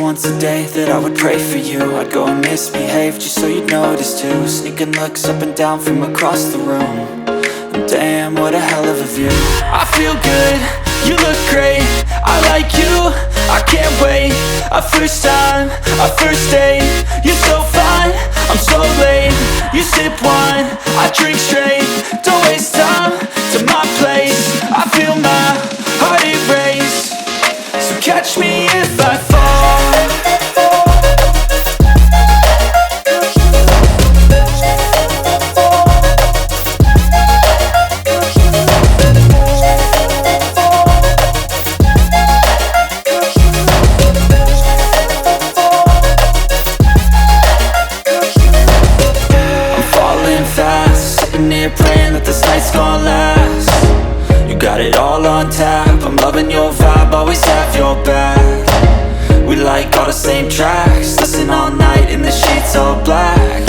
once a day that I would pray for you. I'd go and misbehave just so you'd notice too. Sneaking looks up and down from across the room. And damn, what a hell of a view. I feel good, you look great, I like you, I can't wait. A first time, a first date, you're so fine, I'm so late. You sip wine, I drink straight, don't waste time to my place. I feel my heart erase, so catch me if I fall. Praying that this night's gonna last. You got it all on tap, I'm loving your vibe, always have your back. We like all the same tracks, listen all night in the sheets all black.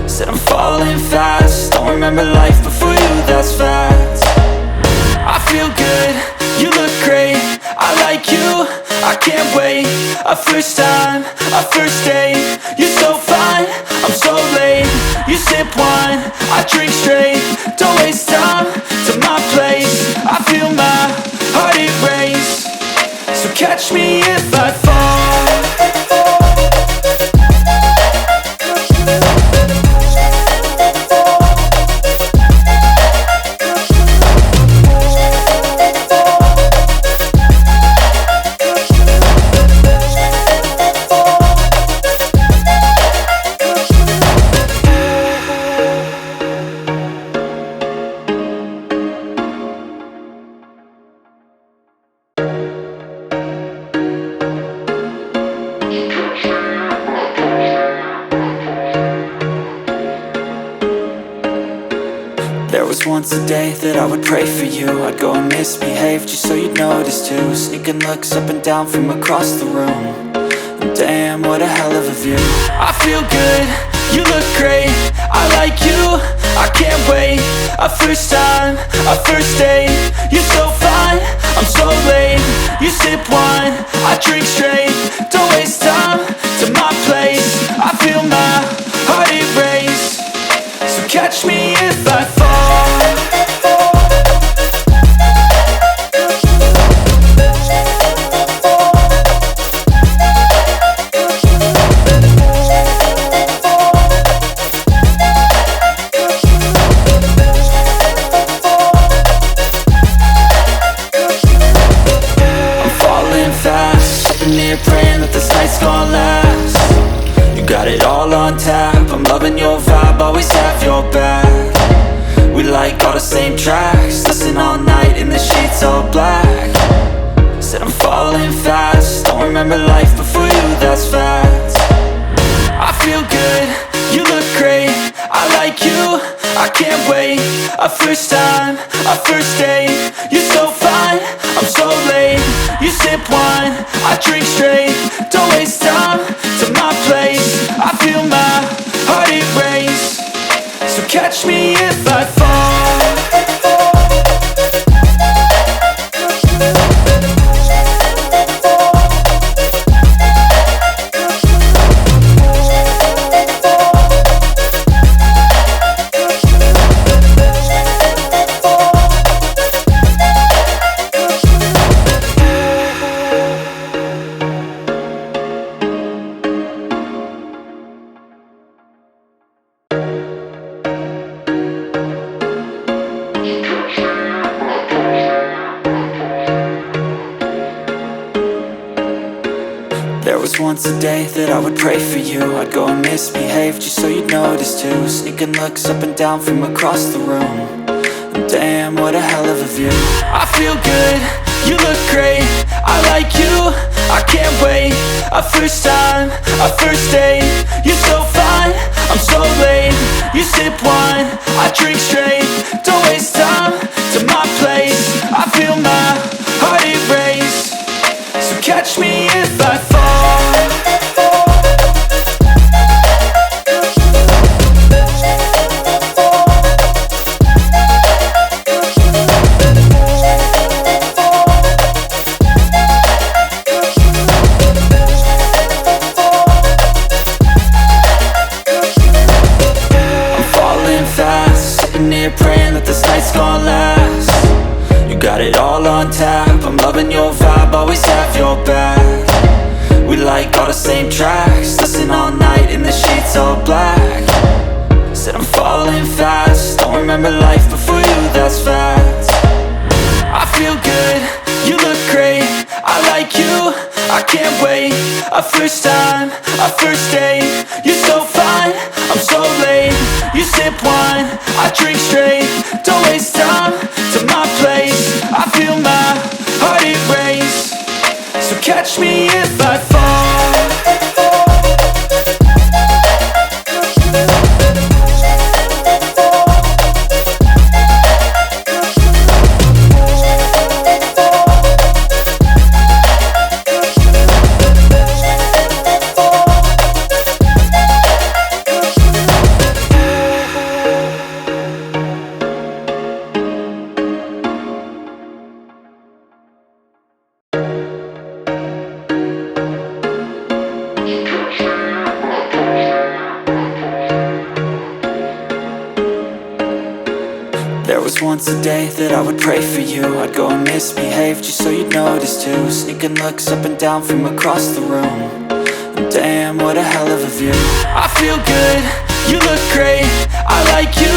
Said I'm falling fast, don't remember life before you, that's fact. I feel good, you look great, I like you, I can't wait. A first time, a first date, you're so fine, I'm so late. You sip wine, I drink straight, don't waste time to my place. I feel my heart erase, so catch me if I fall. There was once a day that I would pray for you. I'd go and misbehave just so you'd notice too. Sneaking looks up and down from across the room. And damn, what a hell of a view. I feel good, you look great, I like you, I can't wait. A first time, a first date, you're so fine, I'm so late. You sip wine, I drink straight, don't waste time to my place. I feel my heart erase, so catch me if I fall. Praying that this night's gonna last. You got it all on tap, I'm loving your vibe, always have your back. We like all the same tracks, listen all night in the sheets all black. Said I'm falling fast, don't remember life before you, that's fact. I feel good, you look great, I like you, I can't wait. A first time, a first date, you're so fine, I'm so late. You sip wine, I drink straight, don't waste time to my place. I feel my heart erase, so catch me if I fall. There was once a day that I would pray for you. I'd go and misbehave just so you'd notice too. Sneaking looks up and down from across the room. And damn, what a hell of a view. I feel good, you look great, I like you, I can't wait. A first time, a first date, you're so fine, I'm so late. You sip wine, I drink straight, don't waste time to my place. I feel my heart erase, so catch me if I fall. on tap. I'm loving your vibe, always have your back. We like all the same tracks, listen all night in the sheets all black. Said I'm falling fast, don't remember life before you, that's fact. I feel good, you look great, I like you, I can't wait. A first time, a first date, you're so fine, I'm so late. You sip wine, I drink straight, don't waste time to my place. I feel my heart it race, so catch me if I fall. There was once a day that I would pray for you. I'd go and misbehave just so you'd notice too. Sneaking looks up and down from across the room, and damn, what a hell of a view. I feel good, you look great, I like you,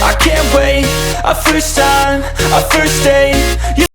I can't wait. A first time, a first date,